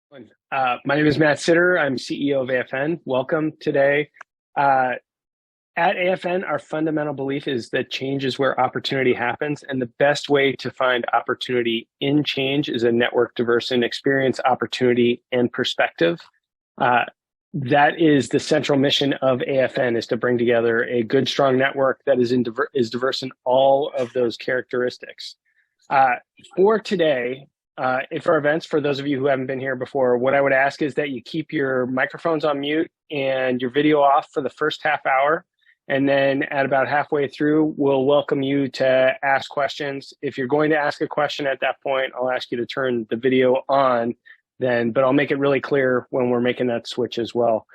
My name is Matt Sitter. I'm CEO of AFN. Welcome today. At AFN, our fundamental belief is that change is where opportunity happens, and the best way to find opportunity in change is a network diverse in experience, opportunity, and perspective. That is the central mission of AFN, is to bring together a good, strong network that is diverse in all of those characteristics. For today, for our events, for those of you who haven't been here before, what I would ask is that you keep your microphones on mute and your video off for the first half hour. And then at about halfway through, we'll welcome you to ask questions. If you're going to ask a question at that point, I'll ask you to turn the video on then, but I'll make it really clear when we're making that switch as well.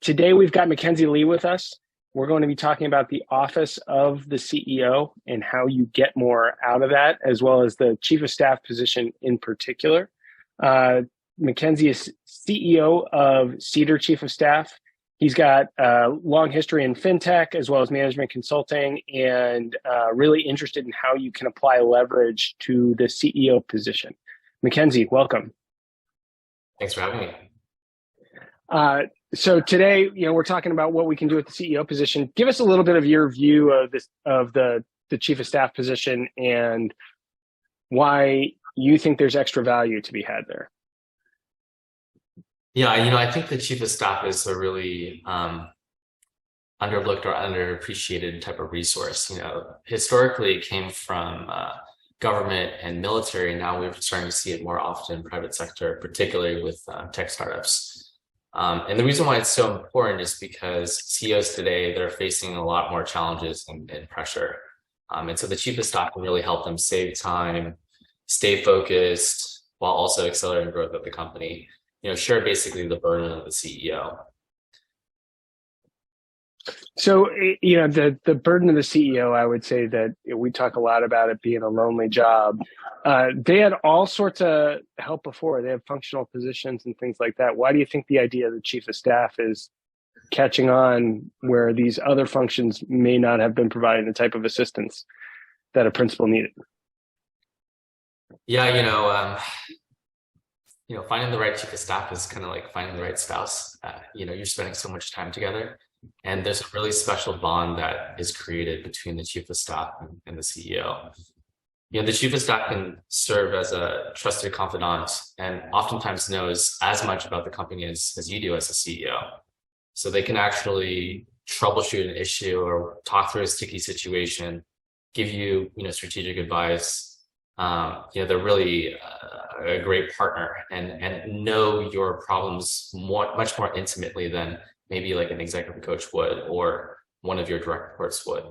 Today, we've got Mackenzie Lee with us. We're going to be talking about the office of the CEO and how you get more out of that, as well as the chief of staff position in particular. Mackenzie is CEO of Cedar Chief of Staff. He's got a long history in fintech as well as management consulting, and really interested in how you can apply leverage to the CEO position. Mackenzie, welcome. Thanks for having me. So today, we're talking about what we can do with the CEO position. Give us a little bit of your view of the chief of staff position and why you think there's extra value to be had there. Yeah, I think the chief of staff is a really underlooked or underappreciated type of resource. Historically, it came from government and military. Now we're starting to see it more often in private sector, particularly with tech startups. And the reason why it's so important is because CEOs today, they're facing a lot more challenges and pressure. And so the chief of staff can really help them save time, stay focused, while also accelerating growth of the company. Share basically the burden of the CEO. So, the burden of the CEO, I would say that we talk a lot about it being a lonely job. They had all sorts of help before. They have functional positions and things like that. Why do you think the idea of the chief of staff is catching on where these other functions may not have been providing the type of assistance that a principal needed? Yeah, finding the right chief of staff is kind of like finding the right spouse. You're spending so much time together. And there's a really special bond that is created between the chief of staff and the CEO. The chief of staff can serve as a trusted confidant and oftentimes knows as much about the company as you do as a CEO. So they can actually troubleshoot an issue or talk through a sticky situation, give you, strategic advice. They're really a great partner and know your problems much more intimately than maybe like an executive coach would or one of your direct reports would.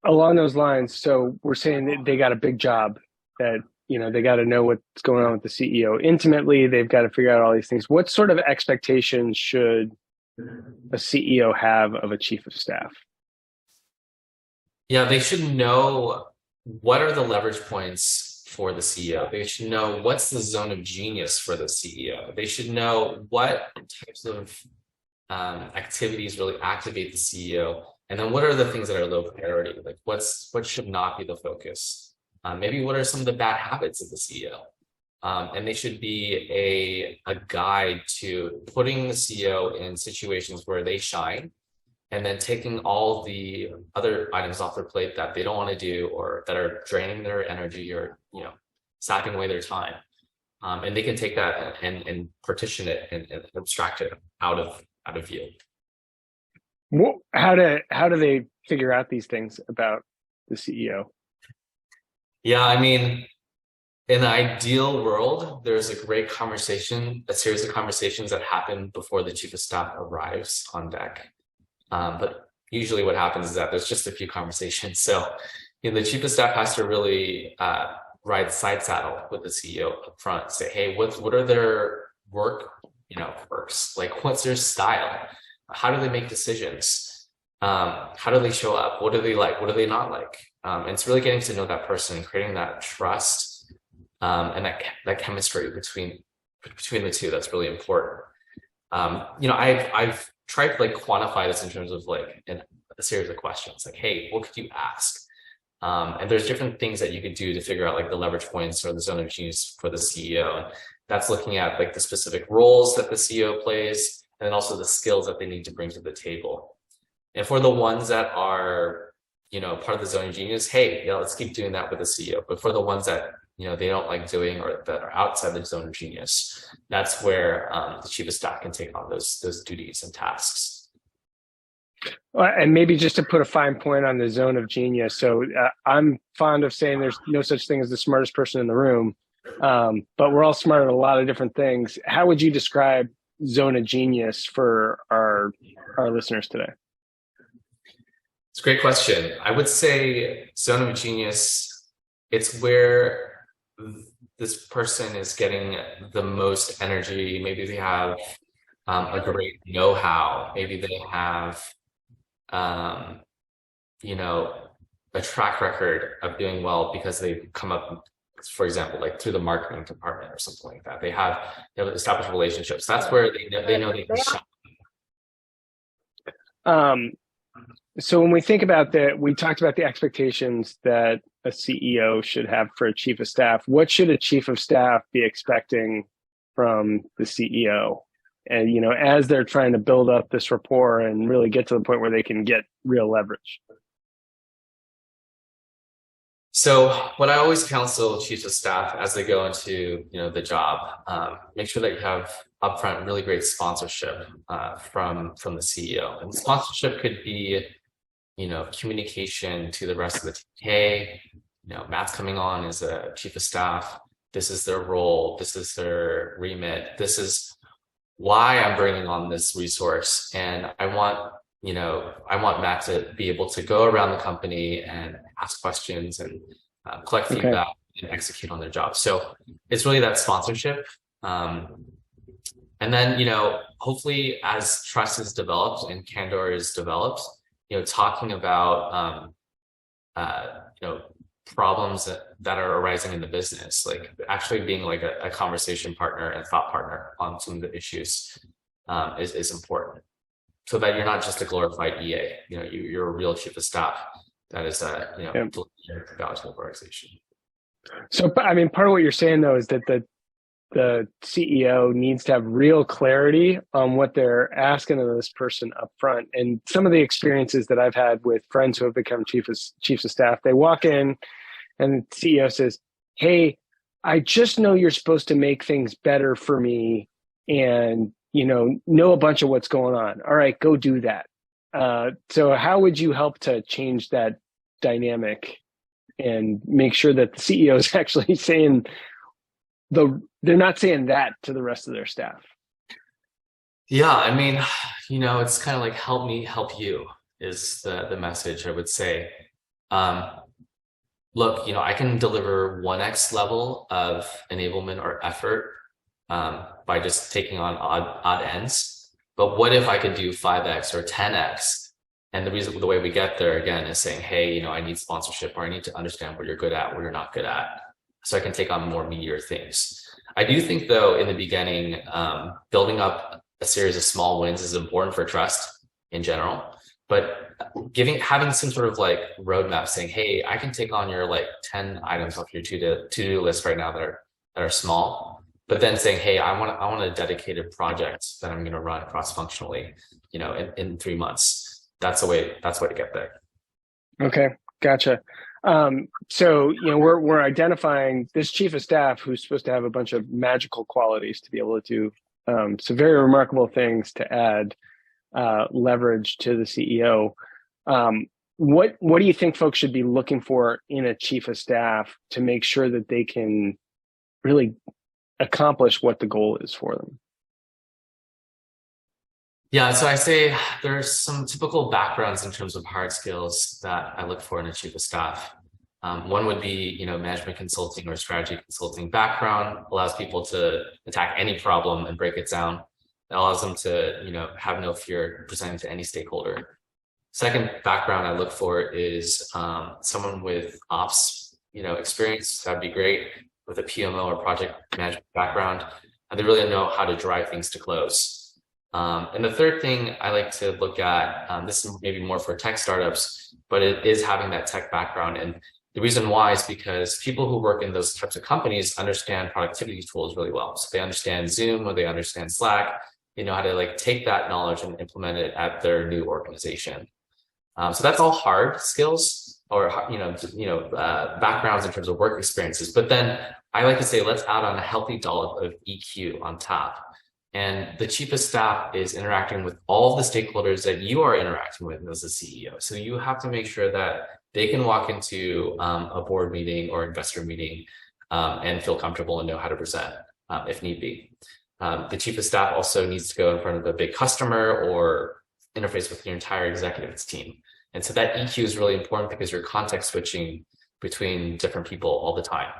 Along those lines, so we're saying that they got a big job, that they got to know what's going on with the CEO intimately. They've got to figure out all these things. What sort of expectations should a CEO have of a chief of staff? Yeah, they should know what are the leverage points for the CEO. They should know what's the zone of genius for the CEO. They should know what types of activities really activate the CEO. And then what are the things that are low priority? Like what should not be the focus? Maybe what are some of the bad habits of the CEO? And they should be a guide to putting the CEO in situations where they shine, and then taking all the other items off their plate that they don't want to do or that are draining their energy or, sapping away their time. And they can take that and partition it and abstract it out of view. How do they figure out these things about the CEO? Yeah, in an ideal world, there's a great conversation, a series of conversations that happen before the chief of staff arrives on deck. But usually what happens is that there's just a few conversations. So the chief of staff has to really ride side saddle with the CEO up front, say, hey, what are their work, quirks? Like, what's their style? How do they make decisions? How do they show up? What do they like? What do they not like? And it's really getting to know that person and creating that trust and that chemistry between the two. That's really important. I've tried to quantify this in terms of a series of questions. Like, hey, what could you ask? And there's different things that you could do to figure out like the leverage points or the zone of genius for the CEO. And that's looking at like the specific roles that the CEO plays, and then also the skills that they need to bring to the table. And for the ones that are, part of the zone of genius, hey, let's keep doing that with the CEO. But for the ones that, they don't like doing or that are outside the zone of genius, that's where the chief of staff can take on those duties and tasks. And maybe just to put a fine point on the zone of genius. So I'm fond of saying there's no such thing as the smartest person in the room, but we're all smart at a lot of different things. How would you describe zone of genius for our listeners today? It's a great question. I would say zone of genius, it's where this person is getting the most energy. Maybe they have a great know-how. Maybe they have a track record of doing well because they've come up, for example, like through the marketing department or something like that. They have established relationships. That's where they know they can shine. So when we think about that, we talked about the expectations that a CEO should have for a chief of staff. What should a chief of staff be expecting from the CEO? And, as they're trying to build up this rapport and really get to the point where they can get real leverage. So what I always counsel chiefs of staff as they go into, the job, make sure that you have upfront really great sponsorship from the CEO. And sponsorship could be, communication to the rest of the team. Hey, Matt's coming on as a chief of staff. This is their role. This is their remit. This is why I'm bringing on this resource. And I want Matt to be able to go around the company and ask questions and collect feedback and execute on their job. So it's really that sponsorship. And then, hopefully as trust is developed and candor is developed, talking about, problems that are arising in the business, like actually being like a conversation partner and thought partner on some of the issues is important, so that you're not just a glorified EA. You're a real chief of staff that is values of the organization. So I mean, part of what you're saying though is that the CEO needs to have real clarity on what they're asking of this person up front. And some of the experiences that I've had with friends who have become chiefs of staff, they walk in and the CEO says, hey, I just know you're supposed to make things better for me and, know a bunch of what's going on. All right, go do that. So how would you help to change that dynamic and make sure that the CEO is actually saying they're not saying that to the rest of their staff? Yeah, I mean, it's kind of like help me help you is the message, I would say. Look, I can deliver 1x level of enablement or effort by just taking on odd ends. But what if I could do 5x or 10x? And the way we get there again is saying, hey, I need sponsorship, or I need to understand what you're good at, what you're not good at, so I can take on more meatier things. I do think, though, in the beginning, building up a series of small wins is important for trust in general. But having some sort of like roadmap saying, hey, I can take on your like 10 items off your to-do list right now that are small, but then saying, hey, I want a dedicated project that I'm going to run cross-functionally, in 3 months. That's the way to get there. Okay, gotcha. So, we're identifying this chief of staff who's supposed to have a bunch of magical qualities to be able to do some very remarkable things to add leverage to the CEO. What do you think folks should be looking for in a chief of staff to make sure that they can really accomplish what the goal is for them? Yeah, so I say there's some typical backgrounds in terms of hard skills that I look for in a chief of staff. One would be, management consulting or strategy consulting background. Allows people to attack any problem and break it down. It allows them to, have no fear presenting to any stakeholder. Second background I look for is someone with ops, experience. That'd be great, with a PMO or project management background. And they really know how to drive things to close. And the third thing I like to look at, this is maybe more for tech startups, but it is having that tech background. And the reason why is because people who work in those types of companies understand productivity tools really well. So they understand Zoom or they understand Slack. They know how to like take that knowledge and implement it at their new organization. So that's all hard skills or backgrounds in terms of work experiences. But then I like to say, let's add on a healthy dollop of EQ on top. And the chief of staff is interacting with all the stakeholders that you are interacting with as a CEO. So you have to make sure that they can walk into a board meeting or investor meeting and feel comfortable and know how to present if need be. The chief of staff also needs to go in front of a big customer or interface with your entire executive team. And so that EQ is really important because you're context switching between different people all the time.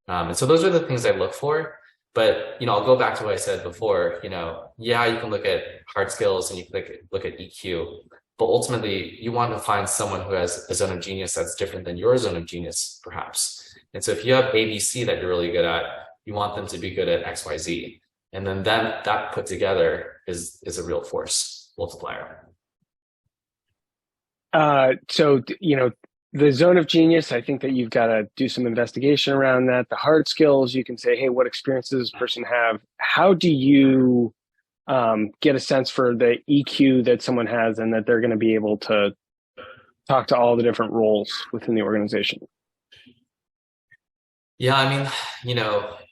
And so those are the things I look for. But, I'll go back to what I said before, you can look at hard skills and you can look at EQ, but ultimately you want to find someone who has a zone of genius that's different than your zone of genius, perhaps. And so if you have ABC that you're really good at, you want them to be good at XYZ. And then that put together is a real force multiplier. The zone of genius, I think that you've got to do some investigation around that. The hard skills, you can say, hey, what experience does this person have? How do you get a sense for the EQ that someone has and that they're going to be able to talk to all the different roles within the organization? Yeah,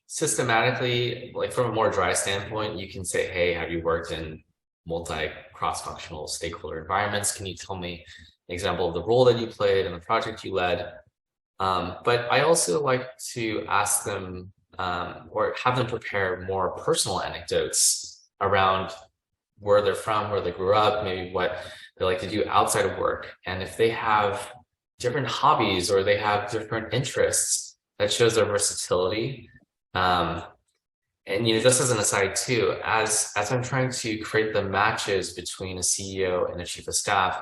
systematically, like from a more dry standpoint, you can say, hey, have you worked in cross-functional stakeholder environments? Can you tell me example of the role that you played and the project you led. But I also like to ask them or have them prepare more personal anecdotes around where they're from, where they grew up, maybe what they like to do outside of work. And if they have different hobbies or they have different interests, that shows their versatility. And just as an aside too, as I'm trying to create the matches between a CEO and a chief of staff,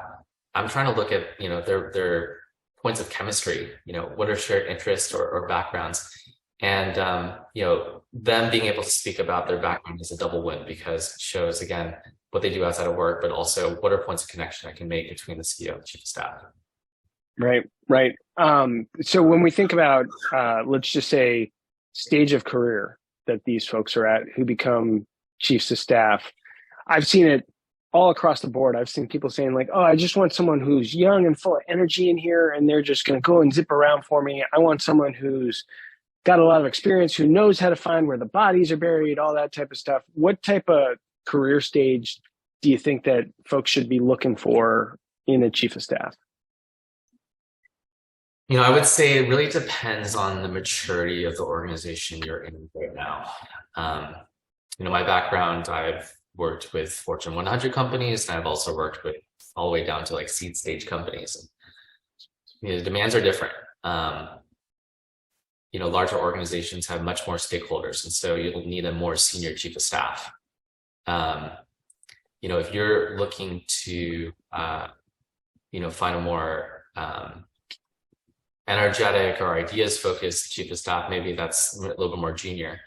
I'm trying to look at, their points of chemistry, what are shared interests or backgrounds. And, them being able to speak about their background is a double win because it shows, again, what they do outside of work, but also what are points of connection I can make between the CEO and the chief of staff. Right. So when we think about, let's just say, stage of career that these folks are at who become chiefs of staff, I've seen it all across the board. I've seen people saying like, oh, I just want someone who's young and full of energy in here and they're just going to go and zip around for me. I want someone who's got a lot of experience, who knows how to find where the bodies are buried, all that type of stuff. What type of career stage do you think that folks should be looking for in a chief of staff? I would say it really depends on the maturity of the organization you're in right now. My background, I've worked with Fortune 100 companies, and I've also worked with all the way down to like seed stage companies. The demands are different. Larger organizations have much more stakeholders, and so you'll need a more senior chief of staff. If you're looking to, find a more energetic or ideas focused chief of staff, maybe that's a little bit more junior.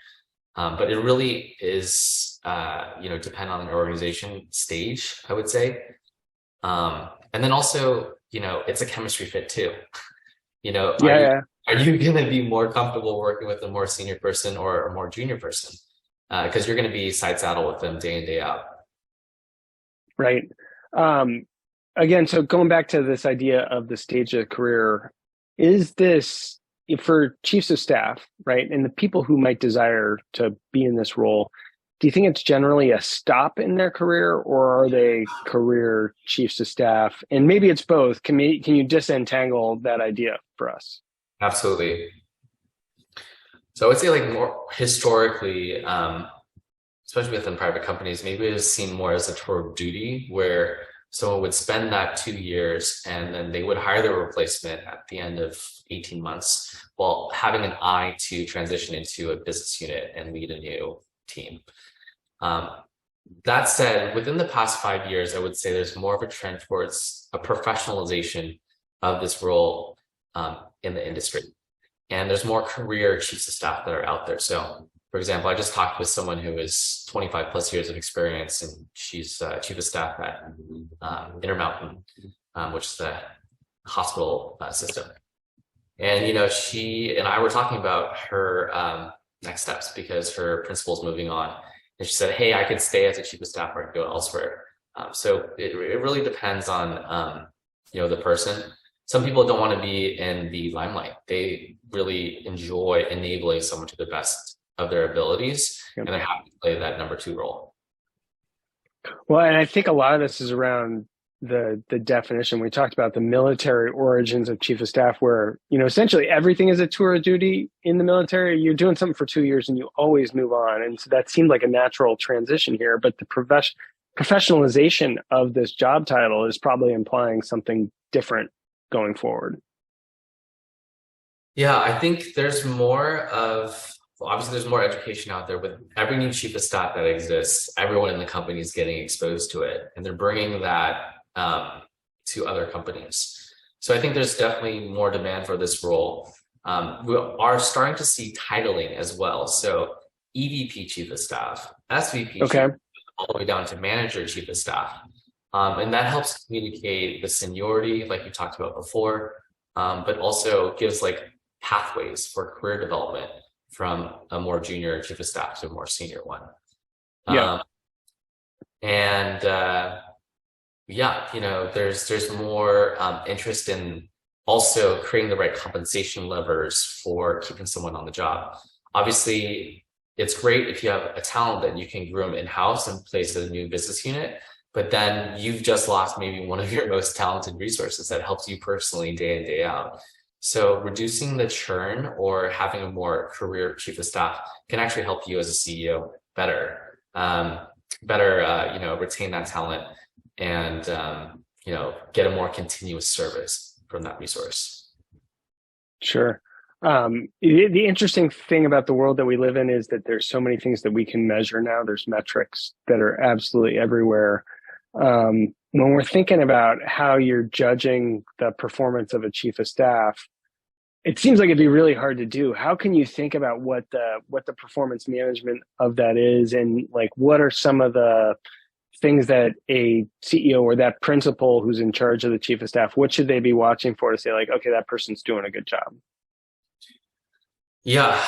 But it really is, depend on the organization stage, I would say. And then also, it's a chemistry fit too. Are you going to be more comfortable working with a more senior person or a more junior person? Because you're going to be side saddle with them day in, day out. Right. Again, so going back to this idea of the stage of career, is this for chiefs of staff, right? And the people who might desire to be in this role, do you think it's generally a stop in their career, or are they career chiefs of staff? And maybe it's both. Can you disentangle that idea for us? Absolutely. So I would say like more historically, especially within private companies, maybe it is seen more as a tour of duty where someone would spend that 2 years and then they would hire their replacement at the end of 18 months while having an eye to transition into a business unit and lead a new team. That said, within the past 5 years, I would say there's more of a trend towards a professionalization of this role in the industry. And there's more career chiefs of staff that are out there. So For example, I just talked with someone who is 25 plus years of experience, and she's chief of staff at Intermountain, which is the hospital system. And, she and I were talking about her next steps because her principal's moving on. And she said, hey, I could stay as a chief of staff or I could go elsewhere. So it really depends on, the person. Some people don't want to be in the limelight. They really enjoy enabling someone to the best of their abilities, and they have to play that number 2 role. Well, and I think a lot of this is around the definition. We talked about the military origins of chief of staff, where, essentially everything is a tour of duty in the military. You're doing something for 2 years and you always move on. And so that seemed like a natural transition here, but the professionalization of this job title is probably implying something different going forward. Yeah, I think there's more obviously there's more education out there with every new chief of staff that exists. Everyone in the company is getting exposed to it, and they're bringing that to other companies. So I think there's definitely more demand for this role. We are starting to see titling as well. So EVP chief of staff, SVP, okay, all the way down to manager chief of staff. And that helps communicate the seniority, like you talked about before, but also gives like pathways for career development from a more junior chief of staff to a more senior one. Yeah. There's more interest in also creating the right compensation levers for keeping someone on the job. Obviously, it's great if you have a talent that you can groom in-house and place at a new business unit, but then you've just lost maybe one of your most talented resources that helps you personally day in, day out. So reducing the churn or having a more career chief of staff can actually help you as a CEO better, retain that talent and, get a more continuous service from that resource. Sure. The interesting thing about the world that we live in is that there's so many things that we can measure now. There's metrics that are absolutely everywhere. When we're thinking about how you're judging the performance of a chief of staff, it seems like it'd be really hard to do. How can you think about what the performance management of that is, and like what are some of the things that a CEO or that principal who's in charge of the chief of staff, what should they be watching for to say like, okay, that person's doing a good job? Yeah.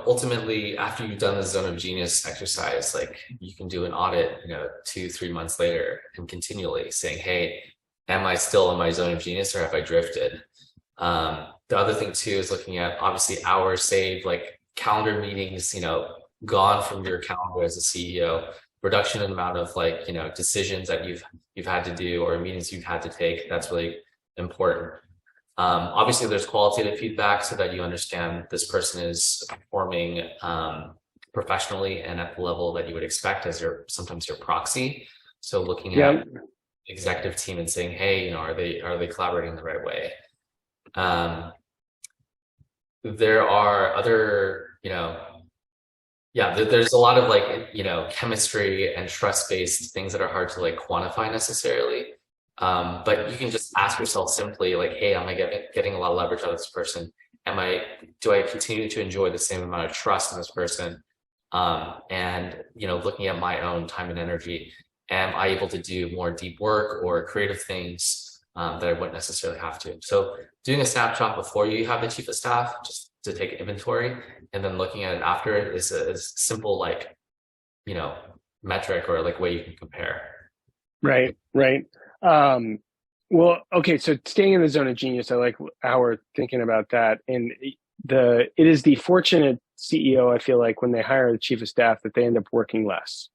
Ultimately, after you've done the zone of genius exercise, like you can do an audit, 2-3 months later and continually saying, hey, am I still in my zone of genius or have I drifted? The other thing too is looking at obviously hours saved, like calendar meetings, gone from your calendar as a CEO, reduction in the amount of decisions that you've had to do or meetings you've had to take. That's really important. Obviously, there's qualitative feedback so that you understand this person is performing professionally and at the level that you would expect as sometimes your proxy. So looking at executive team and saying, hey, are they collaborating the right way? There are other, there's a lot of chemistry and trust-based things that are hard to quantify necessarily. But you can just ask yourself simply hey, am I getting a lot of leverage out of this person? Do I continue to enjoy the same amount of trust in this person? And looking at my own time and energy, am I able to do more deep work or creative things that I wouldn't necessarily have to? So doing a snapshot before you have the chief of staff, just to take inventory, and then looking at it after is a simple metric or way you can compare. Right. Well, okay. So staying in the zone of genius, I like how we're thinking about that. And it is the fortunate CEO, I feel like, when they hire the chief of staff, that they end up working less,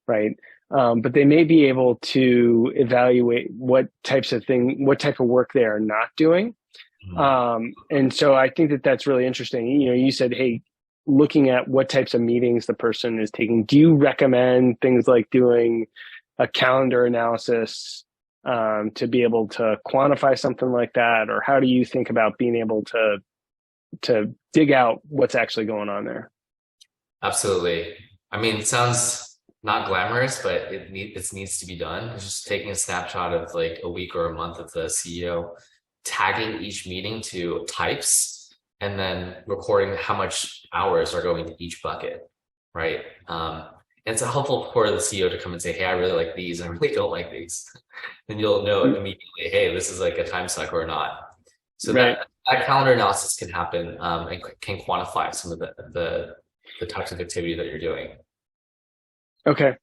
right? But they may be able to evaluate what type of work they are not doing. And so I think that that's really interesting. You said, hey, looking at what types of meetings the person is taking, do you recommend things like doing a calendar analysis to be able to quantify something like that? Or how do you think about being able to dig out what's actually going on there? Absolutely. I mean, it sounds not glamorous, but it needs to be done. It's just taking a snapshot of a week or a month of the CEO, tagging each meeting to types, and then recording how much hours are going to each bucket, right? And it's helpful for the CEO to come and say, hey, I really like these, and I really don't like these. Then you'll know immediately, hey, this is like a time suck or not. So Right. that calendar analysis can happen, and can quantify some of the types of activity that you're doing. Okay.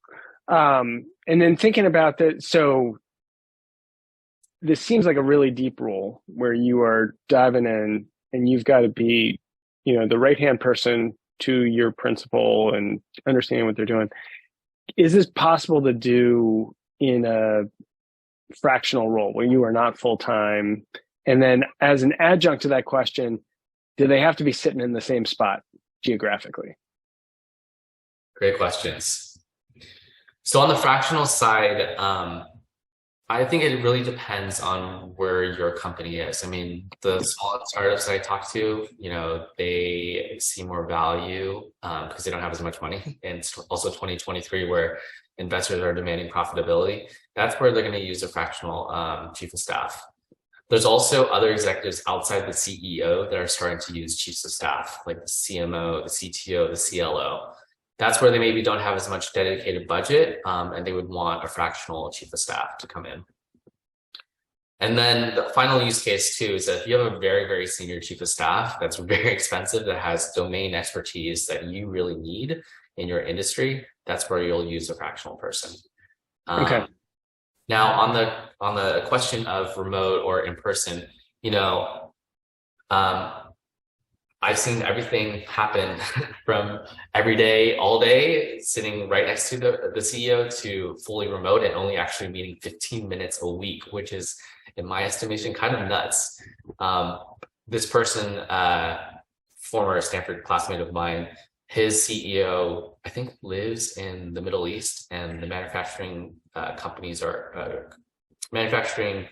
And then thinking about that, so this seems like a really deep role where you are diving in and you've got to be, the right-hand person to your principal and understanding what they're doing. Is this possible to do in a fractional role where you are not full-time? And then as an adjunct to that question, do they have to be sitting in the same spot geographically? Great questions. So on the fractional side, I think it really depends on where your company is. I mean, the small startups that I talk to, they see more value because they don't have as much money. And it's also 2023 where investors are demanding profitability. That's where they're going to use a fractional chief of staff. There's also other executives outside the CEO that are starting to use chiefs of staff, like the CMO, the CTO, the CLO. That's where they maybe don't have as much dedicated budget, and they would want a fractional chief of staff to come in. And then the final use case too is that if you have a very, very senior chief of staff that's very expensive, that has domain expertise that you really need in your industry, that's where you'll use a fractional person. Okay. Now on the question of remote or in person, I've seen everything happen from every day, all day, sitting right next to the CEO to fully remote and only actually meeting 15 minutes a week, which is, in my estimation, kind of nuts. This person, former Stanford classmate of mine, his CEO, I think, lives in the Middle East, and the manufacturing companies are manufacturing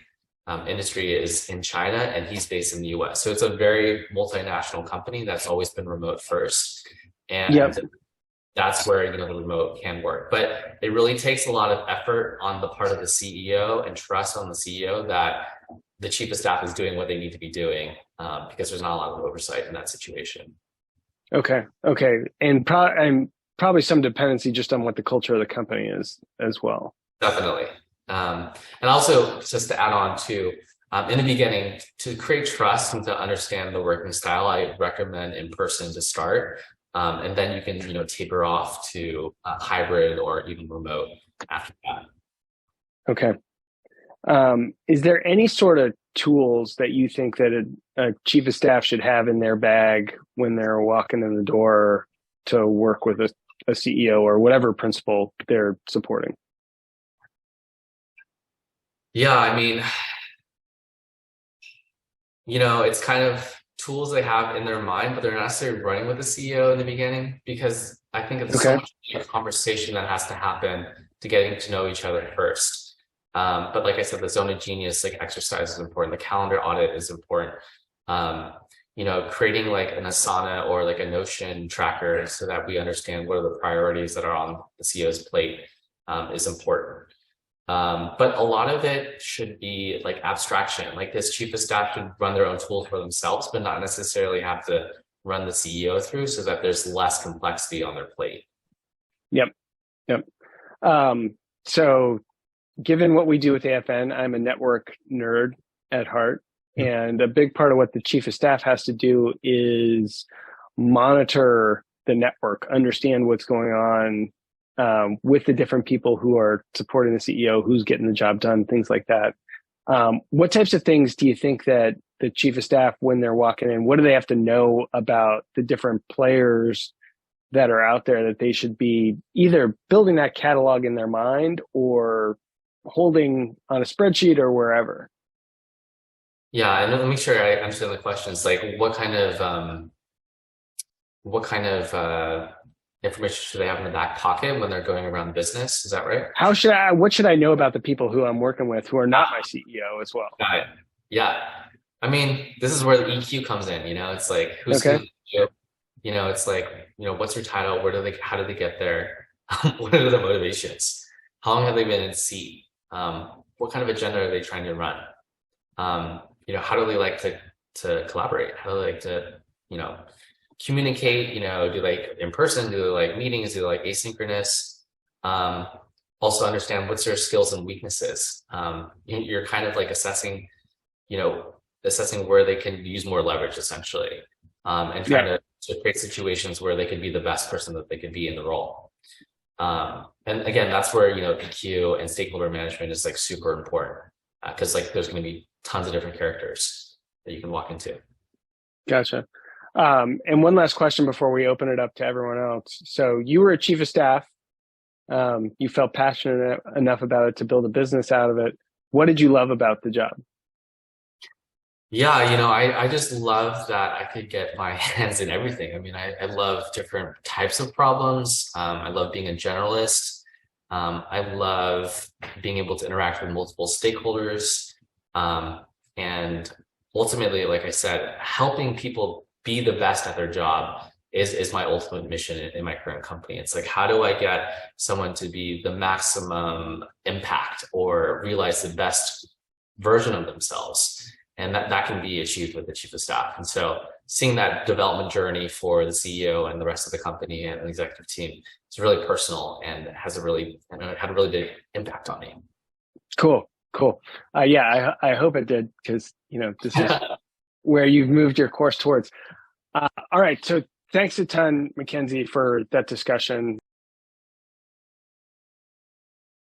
industry is in China, and he's based in the US. So it's a very multinational company that's always been remote first. And that's where the remote can work. But it really takes a lot of effort on the part of the CEO and trust on the CEO that the chief of staff is doing what they need to be doing, because there's not a lot of oversight in that situation. Okay. And probably some dependency just on what the culture of the company is as well. Definitely. And also, just to add on to, in the beginning, to create trust and to understand the working style, I recommend in person to start. And then you can, taper off to hybrid or even remote after that. Okay. Is there any sort of tools that you think that a chief of staff should have in their bag when they're walking in the door to work with a CEO or whatever principal they're supporting? Yeah, I mean, it's kind of tools they have in their mind, but they're not necessarily running with the CEO in the beginning, because I think it's so much conversation that has to happen to getting to know each other first. But like I said, the zone of genius exercise is important. The calendar audit is important. Creating like an Asana or like a Notion tracker so that we understand what are the priorities that are on the CEO's plate is important. But a lot of it should be like abstraction. Like this chief of staff should run their own tools for themselves, but not necessarily have to run the CEO through, so that there's less complexity on their plate. Yep. So given what we do with AFN, I'm a network nerd at heart. And a big part of what the chief of staff has to do is monitor the network, understand what's going on with the different people who are supporting the CEO, who's getting the job done, things like that. What types of things do you think that the chief of staff, when they're walking in, what do they have to know about the different players that are out there that they should be either building that catalog in their mind or holding on a spreadsheet or wherever? Yeah, and let me make sure I understand the questions. Like, what kind of information should they have in the back pocket when they're going around the business? Is that right? What should I know about the people who I'm working with who are not my CEO as well? Got it. Yeah. I mean, this is where the EQ comes in, it's like, who's okay. It's like, what's your title? How do they get there? What are the motivations? How long have they been in seat? What kind of agenda are they trying to run? How do they like to collaborate? How do they like to communicate, do like in person, do like meetings, do like asynchronous. Also understand what's their skills and weaknesses. You're kind of like assessing where they can use more leverage essentially, and trying to create situations where they can be the best person that they can be in the role. And again, that's where, EQ and stakeholder management is like super important, because like there's going to be tons of different characters that you can walk into. Gotcha. And one last question before we open it up to everyone else. So you were a chief of staff. You felt passionate enough about it to build a business out of it. What did you love about the job? Yeah, I just love that I could get my hands in everything. I mean, I love different types of problems. I love being a generalist. I love being able to interact with multiple stakeholders. And ultimately, like I said, helping people be the best at their job is my ultimate mission in my current company. It's like, how do I get someone to be the maximum impact or realize the best version of themselves? And that can be achieved with the chief of staff. And so seeing that development journey for the CEO and the rest of the company and the executive team is really personal and had a really big impact on me. Cool. Yeah, I hope it did, because, this is where you've moved your course towards. All right. So thanks a ton, Mackenzie, for that discussion.